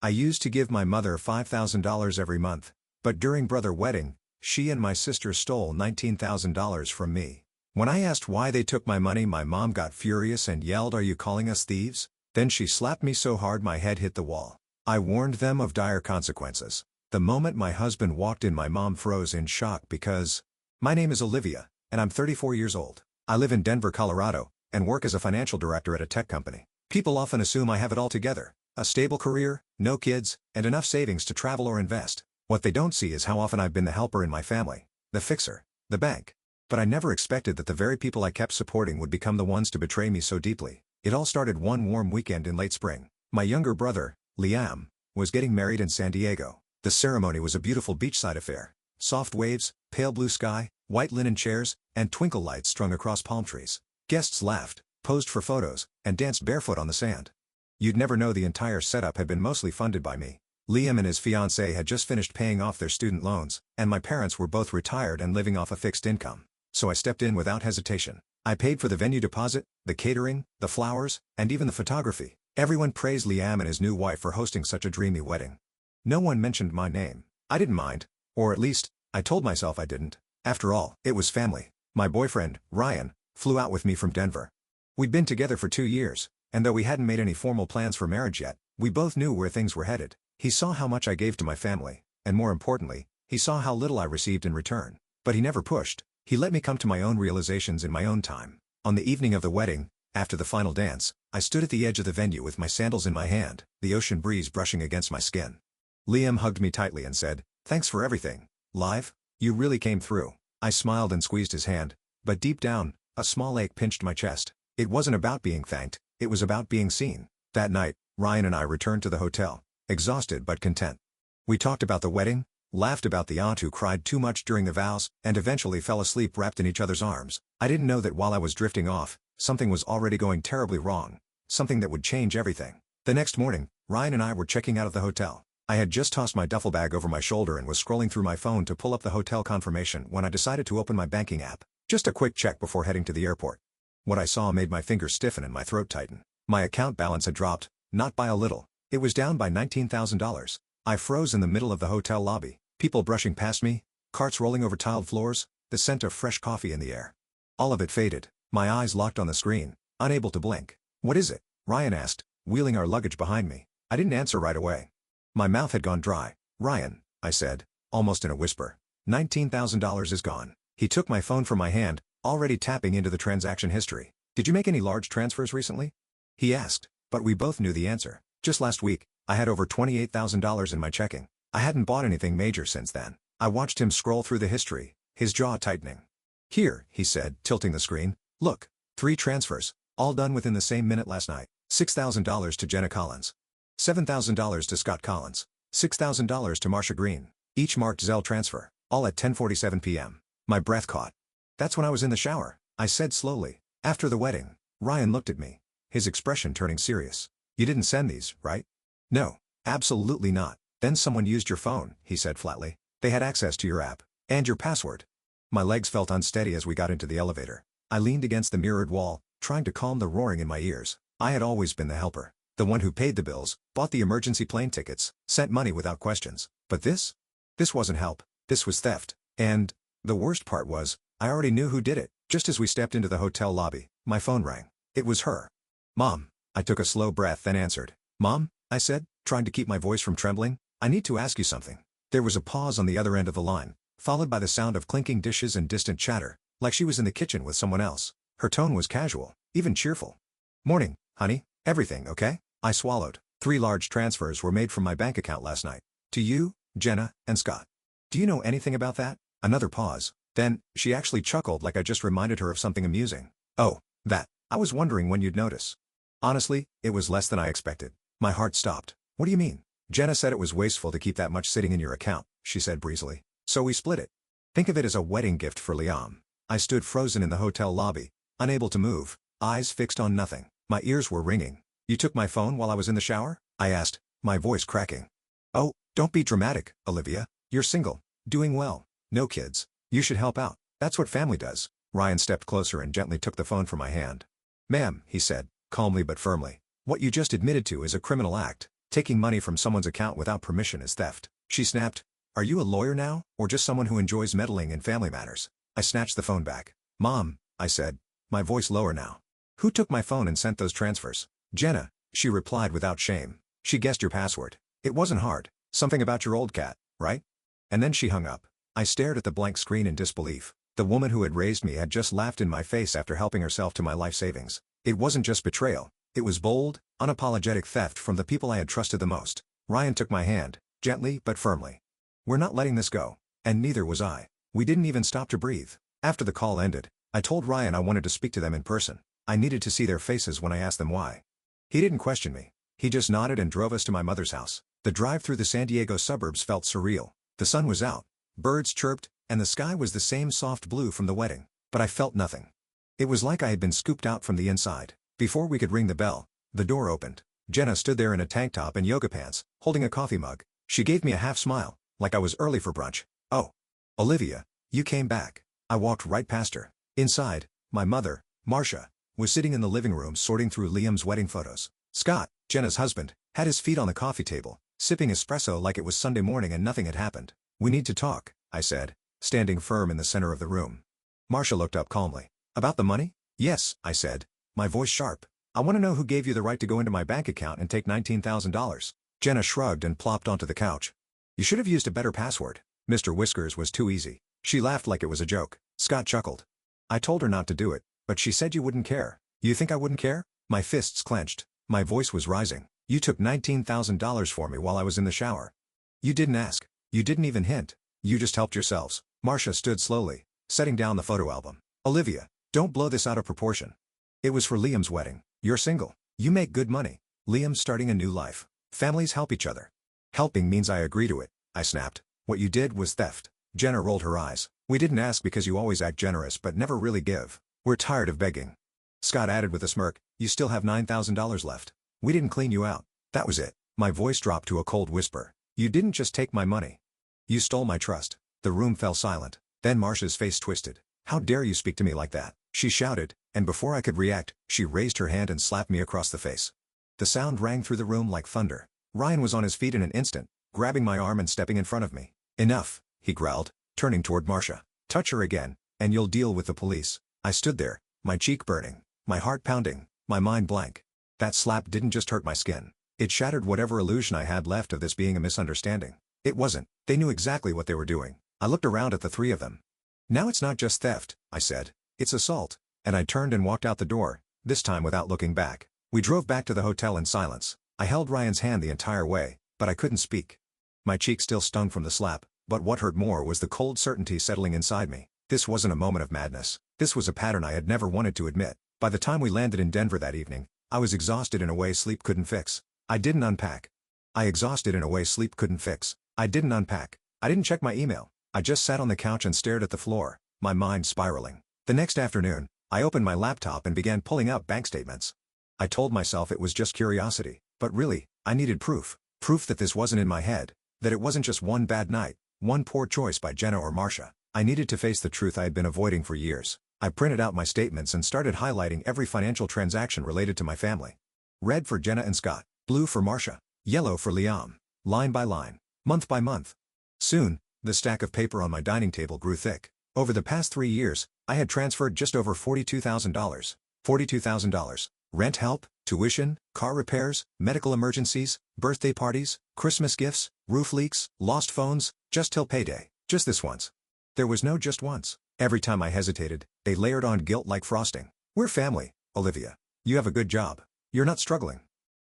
I used to give my mother $5,000 every month, but during brother wedding, she and my sister stole $19,000 from me. When I asked why they took my money, my mom got furious and yelled, "Are you calling us thieves?" Then she slapped me so hard my head hit the wall. I warned them of dire consequences. The moment my husband walked in, my mom froze in shock because, my name is Olivia, and I'm 34 years old. I live in Denver, Colorado, and work as a financial director at a tech company. People often assume I have it all together, a stable career, no kids, and enough savings to travel or invest. What they don't see is how often I've been the helper in my family, the fixer, the bank. But I never expected that the very people I kept supporting would become the ones to betray me so deeply. It all started one warm weekend in late spring. My younger brother, Liam, was getting married in San Diego. The ceremony was a beautiful beachside affair. Soft waves, pale blue sky, white linen chairs, and twinkle lights strung across palm trees. Guests laughed, posed for photos, and danced barefoot on the sand. You'd never know the entire setup had been mostly funded by me. Liam and his fiancée had just finished paying off their student loans, and my parents were both retired and living off a fixed income. So I stepped in without hesitation. I paid for the venue deposit, the catering, the flowers, and even the photography. Everyone praised Liam and his new wife for hosting such a dreamy wedding. No one mentioned my name. I didn't mind. Or at least, I told myself I didn't. After all, it was family. My boyfriend, Ryan, flew out with me from Denver. We'd been together for 2 years, and though we hadn't made any formal plans for marriage yet, we both knew where things were headed. He saw how much I gave to my family, and more importantly, he saw how little I received in return. But he never pushed. He let me come to my own realizations in my own time. On the evening of the wedding, after the final dance, I stood at the edge of the venue with my sandals in my hand, the ocean breeze brushing against my skin. Liam hugged me tightly and said, "Thanks for everything, Liv. You really came through." I smiled and squeezed his hand, but deep down, a small ache pinched my chest. It wasn't about being thanked, it was about being seen. That night, Ryan and I returned to the hotel, exhausted but content. We talked about the wedding, laughed about the aunt who cried too much during the vows, and eventually fell asleep wrapped in each other's arms. I didn't know that while I was drifting off, something was already going terribly wrong, something that would change everything. The next morning, Ryan and I were checking out of the hotel. I had just tossed my duffel bag over my shoulder and was scrolling through my phone to pull up the hotel confirmation when I decided to open my banking app. Just a quick check before heading to the airport. What I saw made my fingers stiffen and my throat tighten. My account balance had dropped, not by a little. It was down by $19,000. I froze in the middle of the hotel lobby, people brushing past me, carts rolling over tiled floors, the scent of fresh coffee in the air. All of it faded. My eyes locked on the screen, unable to blink. "What is it?" Ryan asked, wheeling our luggage behind me. I didn't answer right away. My mouth had gone dry. "Ryan," I said, almost in a whisper, "$19,000 is gone." He took my phone from my hand, already tapping into the transaction history. "Did you make any large transfers recently?" he asked, but we both knew the answer. Just last week, I had over $28,000 in my checking. I hadn't bought anything major since then. I watched him scroll through the history, his jaw tightening. "Here," he said, tilting the screen. "Look, 3 transfers, all done within the same minute last night. $6,000 to Jenna Collins. $7,000 to Scott Collins. $6,000 to Marsha Green. Each marked Zelle transfer, all at 10:47 p.m. My breath caught. "That's when I was in the shower," I said slowly. "After the wedding." Ryan looked at me, his expression turning serious. "You didn't send these, right?" "No, absolutely not." "Then someone used your phone," he said flatly. "They had access to your app. And your password." My legs felt unsteady as we got into the elevator. I leaned against the mirrored wall, trying to calm the roaring in my ears. I had always been the helper, the one who paid the bills, bought the emergency plane tickets, sent money without questions. But this? This wasn't help. This was theft. And the worst part was, I already knew who did it. Just as we stepped into the hotel lobby, my phone rang. It was her. "Mom." I took a slow breath then answered. "Mom," I said, trying to keep my voice from trembling, "I need to ask you something." There was a pause on the other end of the line, followed by the sound of clinking dishes and distant chatter, like she was in the kitchen with someone else. Her tone was casual, even cheerful. "Morning, honey. Everything okay?" I swallowed. 3 large transfers were made from my bank account last night. To you, Jenna, and Scott. "Do you know anything about that?" Another pause. Then, she actually chuckled like I just reminded her of something amusing. "Oh, that. I was wondering when you'd notice." Honestly, it was less than I expected. My heart stopped. "What do you mean?" "Jenna said it was wasteful to keep that much sitting in your account," she said breezily. "So we split it. Think of it as a wedding gift for Liam." I stood frozen in the hotel lobby, unable to move, eyes fixed on nothing. My ears were ringing. "You took my phone while I was in the shower?" I asked, my voice cracking. "Oh, don't be dramatic, Olivia. You're single, doing well, no kids. You should help out. That's what family does." Ryan stepped closer and gently took the phone from my hand. "Ma'am," he said, calmly but firmly, "what you just admitted to is a criminal act. Taking money from someone's account without permission is theft. She snapped, "Are you a lawyer now, or just someone who enjoys meddling in family matters?" I snatched the phone back. "Mom," I said, my voice lower now. "Who took my phone and sent those transfers?" "Jenna," she replied without shame. "She guessed your password. It wasn't hard. Something about your old cat, right?" And then she hung up. I stared at the blank screen in disbelief. The woman who had raised me had just laughed in my face after helping herself to my life savings. It wasn't just betrayal. It was bold, unapologetic theft from the people I had trusted the most. Ryan took my hand, gently but firmly. "We're not letting this go." And neither was I. We didn't even stop to breathe. After the call ended, I told Ryan I wanted to speak to them in person. I needed to see their faces when I asked them why. He didn't question me. He just nodded and drove us to my mother's house. The drive through the San Diego suburbs felt surreal. The sun was out, birds chirped, and the sky was the same soft blue from the wedding. But I felt nothing. It was like I had been scooped out from the inside. Before we could ring the bell, the door opened. Jenna stood there in a tank top and yoga pants, holding a coffee mug. She gave me a half smile, like I was early for brunch. "Oh, Olivia, you came back." I walked right past her. Inside, my mother, Marcia, was sitting in the living room sorting through Liam's wedding photos. Scott, Jenna's husband, had his feet on the coffee table, sipping espresso like it was Sunday morning and nothing had happened. "We need to talk," I said, standing firm in the center of the room. Marcia looked up calmly. "About the money?" "Yes," I said, my voice sharp. "I want to know who gave you the right to go into my bank account and take $19,000. Jenna shrugged and plopped onto the couch. "You should have used a better password. Mr. Whiskers was too easy." She laughed like it was a joke. Scott chuckled. "I told her not to do it, but she said you wouldn't care." "You think I wouldn't care?" My fists clenched. My voice was rising. "You took $19,000 for me while I was in the shower. You didn't ask. You didn't even hint. You just helped yourselves." Marcia stood slowly, setting down the photo album. "Olivia, don't blow this out of proportion. It was for Liam's wedding. You're single. You make good money. Liam's starting a new life. Families help each other." "Helping means I agree to it," I snapped. "What you did was theft." Jenna rolled her eyes. "We didn't ask because you always act generous but never really give. We're tired of begging." Scott added with a smirk, "You still have $9,000 left. We didn't clean you out. That was it." My voice dropped to a cold whisper. "You didn't just take my money. You stole my trust." The room fell silent. Then Marcia's face twisted. "How dare you speak to me like that?" she shouted, and before I could react, she raised her hand and slapped me across the face. The sound rang through the room like thunder. Ryan was on his feet in an instant, grabbing my arm and stepping in front of me. "Enough," he growled, turning toward Marcia. "Touch her again, and you'll deal with the police." I stood there, my cheek burning, my heart pounding, my mind blank. That slap didn't just hurt my skin. It shattered whatever illusion I had left of this being a misunderstanding. It wasn't. They knew exactly what they were doing. I looked around at the three of them. "Now it's not just theft," I said. "It's assault." And I turned and walked out the door, this time without looking back. We drove back to the hotel in silence. I held Ryan's hand the entire way, but I couldn't speak. My cheek still stung from the slap, but what hurt more was the cold certainty settling inside me. This wasn't a moment of madness. This was a pattern I had never wanted to admit. By the time we landed in Denver that evening, I was exhausted in a way sleep couldn't fix. I didn't unpack. I didn't unpack. I didn't check my email. I just sat on the couch and stared at the floor, my mind spiraling. The next afternoon, I opened my laptop and began pulling out bank statements. I told myself it was just curiosity, but really, I needed proof. Proof that this wasn't in my head, that it wasn't just one bad night, one poor choice by Jenna or Marcia. I needed to face the truth I had been avoiding for years. I printed out my statements and started highlighting every financial transaction related to my family. Red for Jenna and Scott, blue for Marcia, yellow for Liam, line by line, month by month. Soon, the stack of paper on my dining table grew thick. Over the past 3 years, I had transferred just over $42,000. $42,000. Rent help, tuition, car repairs, medical emergencies, birthday parties, Christmas gifts, roof leaks, lost phones, just till payday. Just this once. There was no just once. Every time I hesitated, they layered on guilt like frosting. "We're family, Olivia. You have a good job. You're not struggling.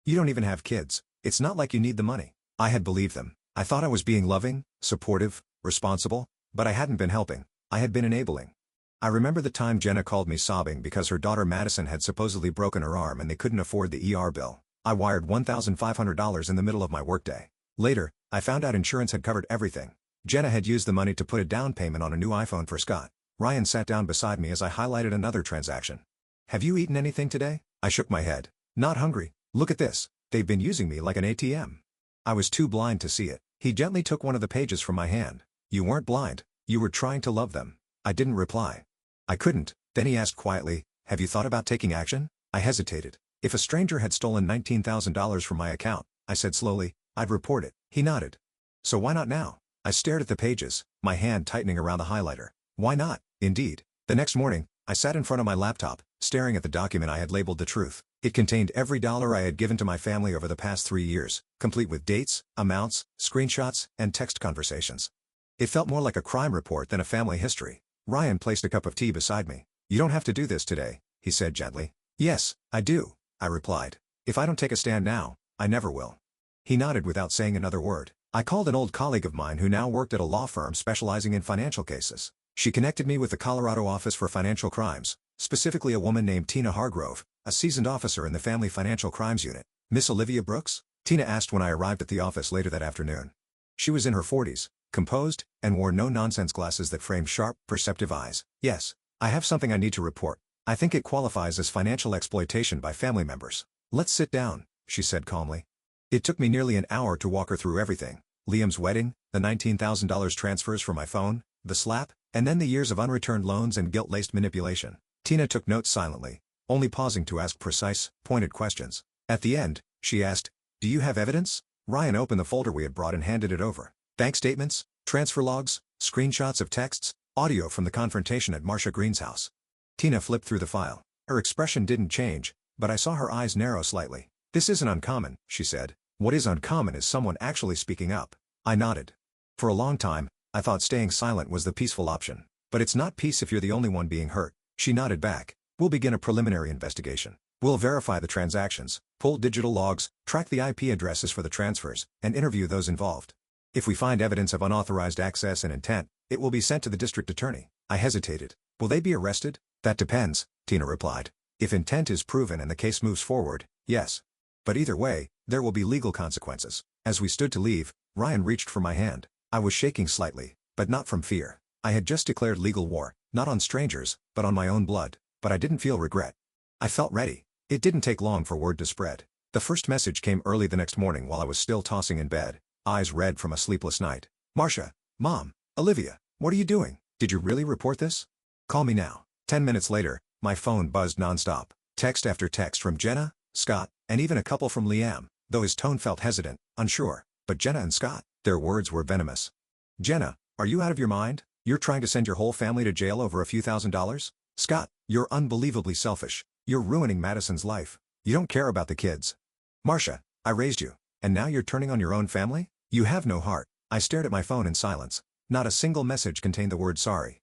You don't even have kids. It's not like you need the money." I had believed them. I thought I was being loving, supportive, responsible, but I hadn't been helping. I had been enabling. I remember the time Jenna called me sobbing because her daughter Madison had supposedly broken her arm and they couldn't afford the ER bill. I wired $1,500 in the middle of my workday. Later, I found out insurance had covered everything. Jenna had used the money to put a down payment on a new iPhone for Scott. Ryan sat down beside me as I highlighted another transaction. "Have you eaten anything today?" I shook my head. "Not hungry. Look at this. They've been using me like an ATM." I was too blind to see it. He gently took one of the pages from my hand. "You weren't blind. You were trying to love them." I didn't reply. I couldn't. Then he asked quietly, "Have you thought about taking action?" I hesitated. If a stranger had stolen $19,000 from my account, I said slowly. I'd report it. He nodded. So why not now? I stared at the pages, my hand tightening around the highlighter. Why not, indeed? The next morning, I sat in front of my laptop, staring at the document I had labeled The Truth. It contained every dollar I had given to my family over the past 3 years, complete with dates, amounts, screenshots, and text conversations. It felt more like a crime report than a family history. Ryan placed a cup of tea beside me. You don't have to do this today, he said gently. Yes, I do, I replied. If I don't take a stand now, I never will. He nodded without saying another word. I called an old colleague of mine who now worked at a law firm specializing in financial cases. She connected me with the Colorado Office for Financial Crimes, specifically a woman named Tina Hargrove, a seasoned officer in the Family Financial Crimes Unit. Miss Olivia Brooks? Tina asked when I arrived at the office later that afternoon. She was in her 40s, composed, and wore no-nonsense glasses that framed sharp, perceptive eyes. Yes, I have something I need to report. I think it qualifies as financial exploitation by family members. Let's sit down, she said calmly. It took me nearly an hour to walk her through everything. Liam's wedding, the $19,000 transfers from my phone, the slap, and then the years of unreturned loans and guilt-laced manipulation. Tina took notes silently, only pausing to ask precise, pointed questions. At the end, she asked, "Do you have evidence?" Ryan opened the folder we had brought and handed it over. Bank statements, transfer logs, screenshots of texts, audio from the confrontation at Marcia Green's house. Tina flipped through the file. Her expression didn't change, but I saw her eyes narrow slightly. "This isn't uncommon," she said. "What is uncommon is someone actually speaking up." I nodded. For a long time, I thought staying silent was the peaceful option. But it's not peace if you're the only one being hurt. She nodded back. "We'll begin a preliminary investigation. We'll verify the transactions, pull digital logs, track the IP addresses for the transfers, and interview those involved. If we find evidence of unauthorized access and intent, it will be sent to the district attorney." I hesitated. "Will they be arrested?" "That depends," Tina replied. "If intent is proven and the case moves forward, yes. But either way, there will be legal consequences." As we stood to leave, Ryan reached for my hand. I was shaking slightly, but not from fear. I had just declared legal war, not on strangers, but on my own blood. But I didn't feel regret. I felt ready. It didn't take long for word to spread. The first message came early the next morning while I was still tossing in bed, eyes red from a sleepless night. "Marcia, Mom, Olivia, what are you doing? Did you really report this? Call me now." 10 minutes later, my phone buzzed nonstop. Text after text from Jenna, Scott, and even a couple from Liam, though his tone felt hesitant, unsure. But Jenna and Scott, their words were venomous. "Jenna, are you out of your mind? You're trying to send your whole family to jail over a few $1,000s? Scott, you're unbelievably selfish. You're ruining Madison's life. You don't care about the kids. Marcia, I raised you, and now you're turning on your own family? You have no heart." I stared at my phone in silence. Not a single message contained the word sorry.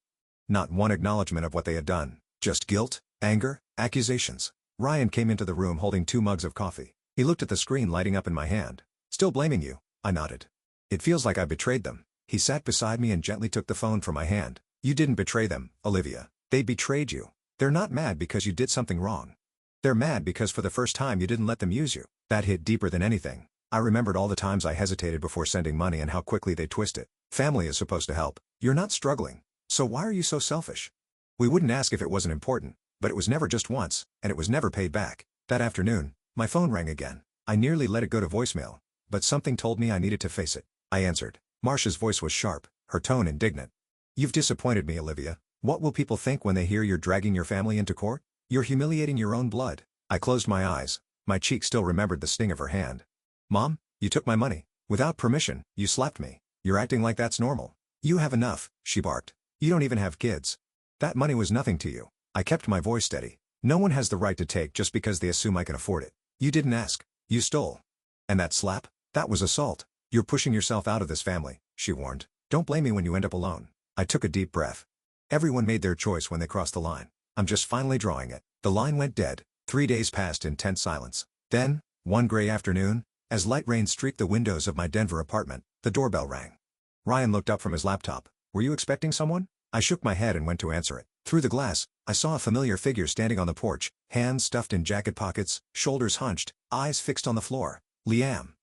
Not one acknowledgement of what they had done. Just guilt, anger, accusations. Ryan came into the room holding 2 mugs of coffee. He looked at the screen lighting up in my hand. "Still blaming you?" I nodded. "It feels like I betrayed them." He sat beside me and gently took the phone from my hand. "You didn't betray them, Olivia. They betrayed you. They're not mad because you did something wrong. They're mad because for the first time you didn't let them use you." That hit deeper than anything. I remembered all the times I hesitated before sending money and how quickly they twist it. Family is supposed to help. You're not struggling. So why are you so selfish? We wouldn't ask if it wasn't important, but it was never just once, and it was never paid back. That afternoon, my phone rang again. I nearly let it go to voicemail, but something told me I needed to face it. I answered. Marcia's voice was sharp, her tone indignant. "You've disappointed me, Olivia. What will people think when they hear you're dragging your family into court? You're humiliating your own blood." I closed my eyes. My cheek still remembered the sting of her hand. "Mom, you took my money. Without permission, you slapped me. You're acting like that's normal. You have enough," she barked. "You don't even have kids. That money was nothing to you." I kept my voice steady. "No one has the right to take just because they assume I can afford it. You didn't ask. You stole. And that slap? That was assault. You're pushing yourself out of this family," she warned. "Don't blame me when you end up alone." I took a deep breath. Everyone made their choice when they crossed the line. I'm just finally drawing it. The line went dead. 3 days passed in tense silence. Then, one gray afternoon, as light rain streaked the windows of my Denver apartment, the doorbell rang. Ryan looked up from his laptop. "Were you expecting someone?" I shook my head and went to answer it. Through the glass, I saw a familiar figure standing on the porch, hands stuffed in jacket pockets, shoulders hunched, eyes fixed on the floor. Liam.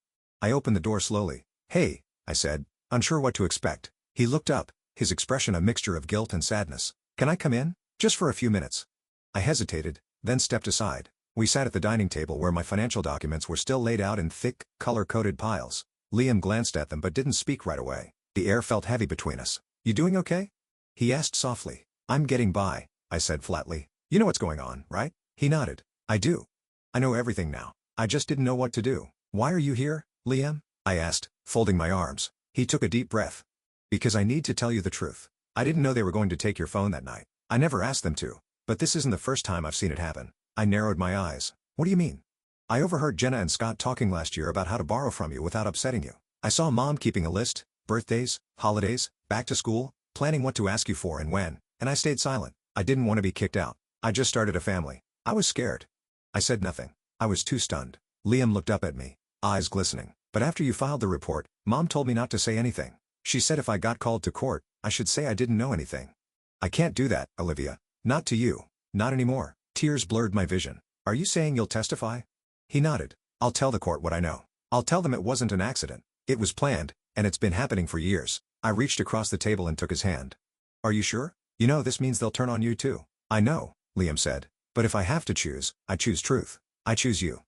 I opened the door slowly. "Hey," I said, unsure what to expect. He looked up, his expression a mixture of guilt and sadness. "Can I come in? Just for a few minutes?" I hesitated, then stepped aside. We sat at the dining table where my financial documents were still laid out in thick, color-coded piles. Liam glanced at them but didn't speak right away. The air felt heavy between us. "You doing okay?" he asked softly. "I'm getting by," I said flatly. "You know what's going on, right?" He nodded. "I do. I know everything now. I just didn't know what to do." "Why are you here?" Liam? I asked, folding my arms. He took a deep breath. Because I need to tell you the truth. I didn't know they were going to take your phone that night. I never asked them to. But this isn't the first time I've seen it happen. I narrowed my eyes. What do you mean? I overheard Jenna and Scott talking last year about how to borrow from you without upsetting you. I saw Mom keeping a list, birthdays, holidays, back to school, planning what to ask you for and when, and I stayed silent. I didn't want to be kicked out. I just started a family. I was scared. I said nothing. I was too stunned. Liam looked up at me, eyes glistening. But after you filed the report, Mom told me not to say anything. She said if I got called to court, I should say I didn't know anything. I can't do that, Olivia. Not to you. Not anymore. Tears blurred my vision. Are you saying you'll testify? He nodded. I'll tell the court what I know. I'll tell them it wasn't an accident. It was planned, and it's been happening for years. I reached across the table and took his hand. Are you sure? You know this means they'll turn on you too. I know, Liam said. But if I have to choose, I choose truth. I choose you.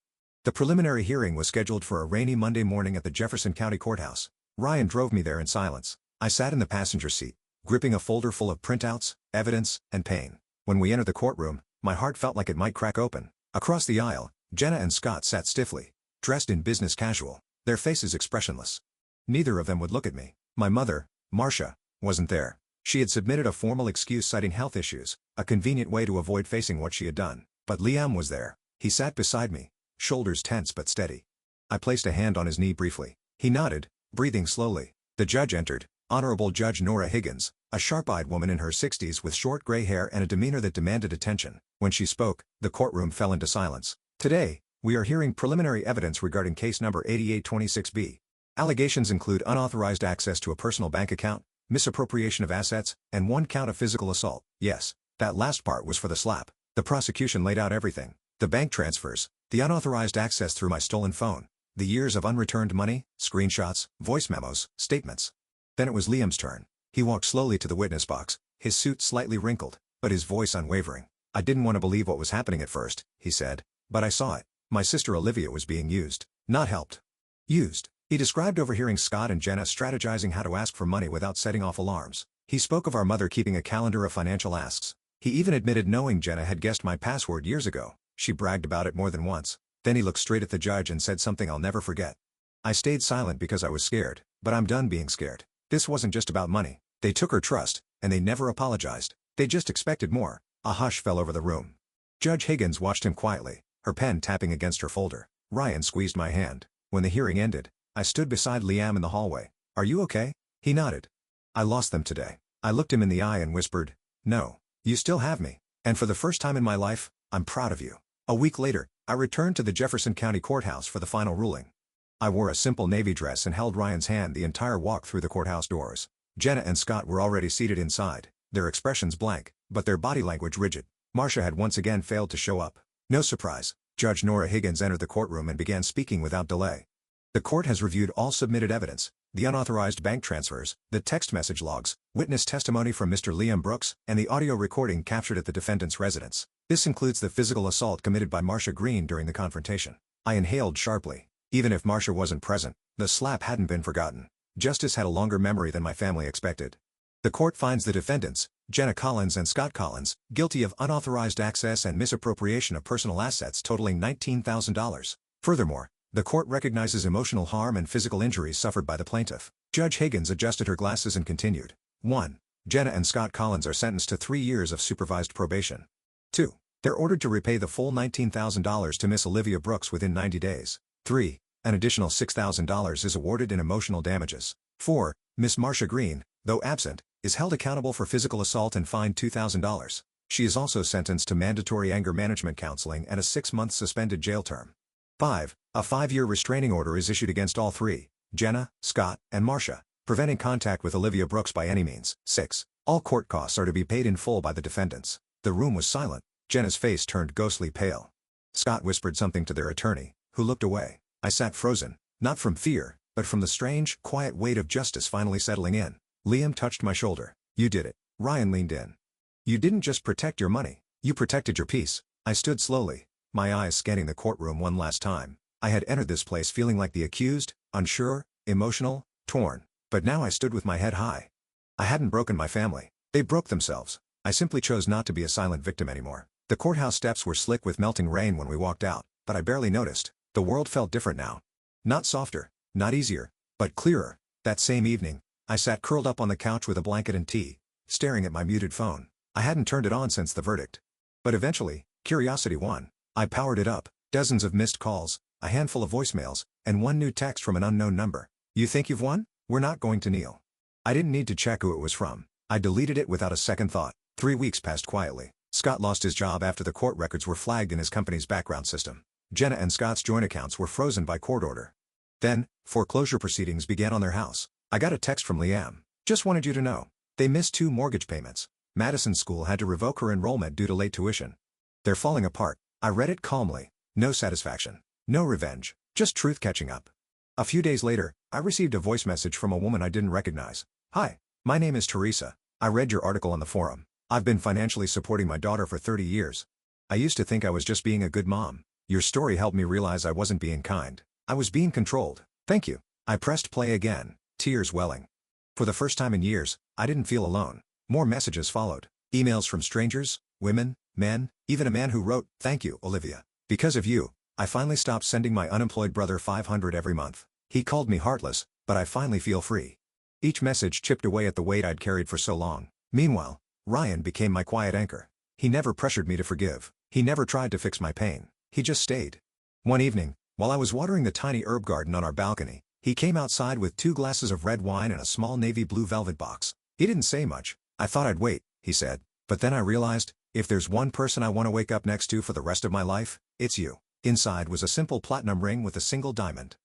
The preliminary hearing was scheduled for a rainy Monday morning at the Jefferson County Courthouse. Ryan drove me there in silence. I sat in the passenger seat, gripping a folder full of printouts, evidence, and pain. When we entered the courtroom, my heart felt like it might crack open. Across the aisle, Jenna and Scott sat stiffly, dressed in business casual, their faces expressionless. Neither of them would look at me. My mother, Marcia, wasn't there. She had submitted a formal excuse citing health issues, a convenient way to avoid facing what she had done. But Liam was there. He sat beside me, shoulders tense but steady. I placed a hand on his knee briefly. He nodded, breathing slowly. The judge entered, Honorable Judge Nora Higgins, a sharp-eyed woman in her 60s with short gray hair and a demeanor that demanded attention. When she spoke, the courtroom fell into silence. Today, we are hearing preliminary evidence regarding case number 8826B. Allegations include unauthorized access to a personal bank account, misappropriation of assets, and one count of physical assault. Yes, that last part was for the slap. The prosecution laid out everything. The bank transfers, the unauthorized access through my stolen phone, the years of unreturned money, screenshots, voice memos, statements. Then it was Liam's turn. He walked slowly to the witness box, his suit slightly wrinkled, but his voice unwavering. I didn't want to believe what was happening at first, he said, but I saw it. My sister Olivia was being used, not helped. Used. He described overhearing Scott and Jenna strategizing how to ask for money without setting off alarms. He spoke of our mother keeping a calendar of financial asks. He even admitted knowing Jenna had guessed my password years ago. She bragged about it more than once. Then he looked straight at the judge and said something I'll never forget. I stayed silent because I was scared, but I'm done being scared. This wasn't just about money. They took her trust, and they never apologized. They just expected more. A hush fell over the room. Judge Higgins watched him quietly, her pen tapping against her folder. Ryan squeezed my hand. When the hearing ended, I stood beside Liam in the hallway. Are you okay? He nodded. I lost them today. I looked him in the eye and whispered, no, you still have me. And for the first time in my life, I'm proud of you. A week later, I returned to the Jefferson County Courthouse for the final ruling. I wore a simple navy dress and held Ryan's hand the entire walk through the courthouse doors. Jenna and Scott were already seated inside, their expressions blank, but their body language rigid. Marcia had once again failed to show up. No surprise, Judge Nora Higgins entered the courtroom and began speaking without delay. The court has reviewed all submitted evidence, the unauthorized bank transfers, the text message logs, witness testimony from Mr. Liam Brooks, and the audio recording captured at the defendant's residence. This includes the physical assault committed by Marcia Green during the confrontation. I inhaled sharply. Even if Marcia wasn't present, the slap hadn't been forgotten. Justice had a longer memory than my family expected. The court finds the defendants, Jenna Collins and Scott Collins, guilty of unauthorized access and misappropriation of personal assets totaling $19,000. Furthermore, the court recognizes emotional harm and physical injuries suffered by the plaintiff. Judge Higgins adjusted her glasses and continued. 1. Jenna and Scott Collins are sentenced to 3 years of supervised probation. 2. They're ordered to repay the full $19,000 to Miss Olivia Brooks within 90 days. 3. An additional $6,000 is awarded in emotional damages. 4. Miss Marcia Green, though absent, is held accountable for physical assault and fined $2,000. She is also sentenced to mandatory anger management counseling and a 6-month suspended jail term. 5. A 5-year restraining order is issued against all three, Jenna, Scott, and Marcia, preventing contact with Olivia Brooks by any means. 6. All court costs are to be paid in full by the defendants. The room was silent. Jenna's face turned ghostly pale. Scott whispered something to their attorney, who looked away. I sat frozen, not from fear, but from the strange, quiet weight of justice finally settling in. Liam touched my shoulder. You did it. Ryan leaned in. You didn't just protect your money. You protected your peace. I stood slowly, my eyes scanning the courtroom one last time. I had entered this place feeling like the accused, unsure, emotional, torn. But now I stood with my head high. I hadn't broken my family. They broke themselves. I simply chose not to be a silent victim anymore. The courthouse steps were slick with melting rain when we walked out, but I barely noticed. The world felt different now. Not softer, Not easier, but clearer. That same evening, I sat curled up on the couch with a blanket and tea, staring at my muted phone. I hadn't turned it on since the verdict. But eventually, curiosity won. I powered it up, dozens of missed calls, a handful of voicemails, and one new text from an unknown number. You think you've won? We're not going to kneel. I didn't need to check who it was from. I deleted it without a second thought. 3 weeks passed quietly. Scott lost his job after the court records were flagged in his company's background system. Jenna and Scott's joint accounts were frozen by court order. Then, foreclosure proceedings began on their house. I got a text from Liam. Just wanted you to know. They missed 2 mortgage payments. Madison School had to revoke her enrollment due to late tuition. They're falling apart. I read it calmly. No satisfaction. No revenge. Just truth catching up. A few days later, I received a voice message from a woman I didn't recognize. Hi. My name is Teresa. I read your article on the forum. I've been financially supporting my daughter for 30 years. I used to think I was just being a good mom. Your story helped me realize I wasn't being kind. I was being controlled. Thank you. I pressed play again, tears welling. For the first time in years, I didn't feel alone. More messages followed. Emails from strangers, women, men, even a man who wrote, "Thank you, Olivia. Because of you, I finally stopped sending my unemployed brother $500 every month. He called me heartless, but I finally feel free." Each message chipped away at the weight I'd carried for so long. Meanwhile, Ryan became my quiet anchor. He never pressured me to forgive. He never tried to fix my pain. He just stayed. One evening, while I was watering the tiny herb garden on our balcony, he came outside with 2 glasses of red wine and a small navy blue velvet box. He didn't say much. "I thought I'd wait," he said. "But then I realized, if there's one person I want to wake up next to for the rest of my life, it's you." Inside was a simple platinum ring with a single diamond.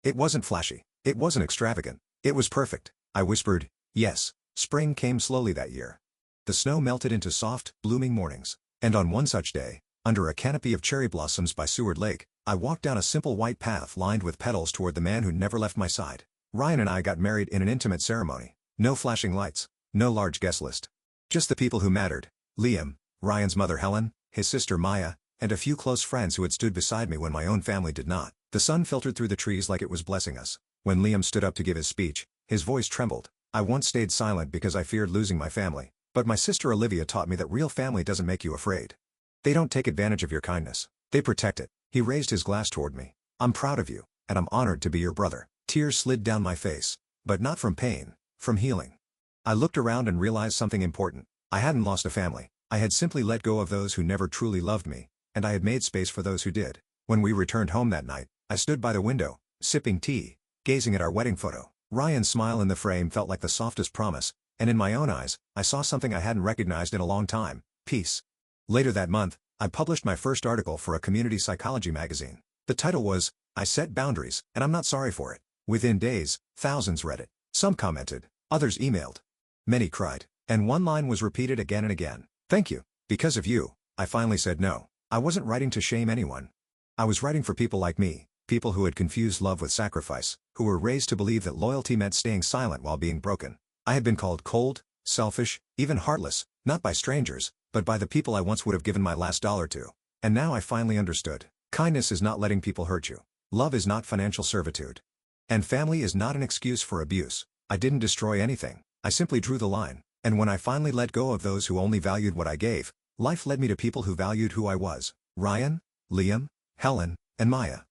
It wasn't flashy. It wasn't extravagant. It was perfect. I whispered, yes. Spring came slowly that year. The snow melted into soft, blooming mornings. And on one such day, under a canopy of cherry blossoms by Seward Lake, I walked down a simple white path lined with petals toward the man who never left my side. Ryan and I got married in an intimate ceremony. No flashing lights. No large guest list. Just the people who mattered. Liam, Ryan's mother Helen, his sister Maya, and a few close friends who had stood beside me when my own family did not. The sun filtered through the trees like it was blessing us. When Liam stood up to give his speech, his voice trembled. I once stayed silent because I feared losing my family. But my sister Olivia taught me that real family doesn't make you afraid. They don't take advantage of your kindness. They protect it. He raised his glass toward me. "I'm proud of you, and I'm honored to be your brother." Tears slid down my face. But not from pain, from healing. I looked around and realized something important. I hadn't lost a family. I had simply let go of those who never truly loved me, and I had made space for those who did. When we returned home that night, I stood by the window, sipping tea, gazing at our wedding photo. Ryan's smile in the frame felt like the softest promise, and in my own eyes, I saw something I hadn't recognized in a long time: peace. Later that month, I published my first article for a community psychology magazine. The title was, "I Set Boundaries, and I'm Not Sorry for It." Within days, thousands read it. Some commented, others emailed. Many cried, and one line was repeated again and again: "Thank you. Because of you, I finally said no." I wasn't writing to shame anyone. I was writing for people like me, people who had confused love with sacrifice, who were raised to believe that loyalty meant staying silent while being broken. I had been called cold, selfish, even heartless, not by strangers, but by the people I once would have given my last dollar to. And now I finally understood. Kindness is not letting people hurt you. Love is not financial servitude. And family is not an excuse for abuse. I didn't destroy anything. I simply drew the line. And when I finally let go of those who only valued what I gave, life led me to people who valued who I was. Ryan, Liam, Helen, and Maya.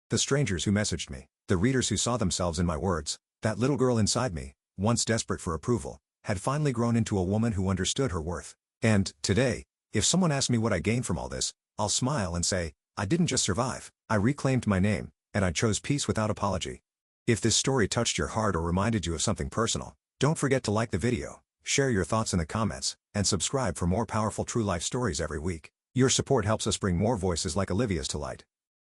The strangers who messaged me. The readers who saw themselves in my words. That little girl inside me, once desperate for approval, had finally grown into a woman who understood her worth. And, today, if someone asks me what I gained from all this, I'll smile and say, I didn't just survive. I reclaimed my name, and I chose peace without apology. If this story touched your heart or reminded you of something personal, don't forget to like the video, share your thoughts in the comments, and subscribe for more powerful true life stories every week. Your support helps us bring more voices like Olivia's to light.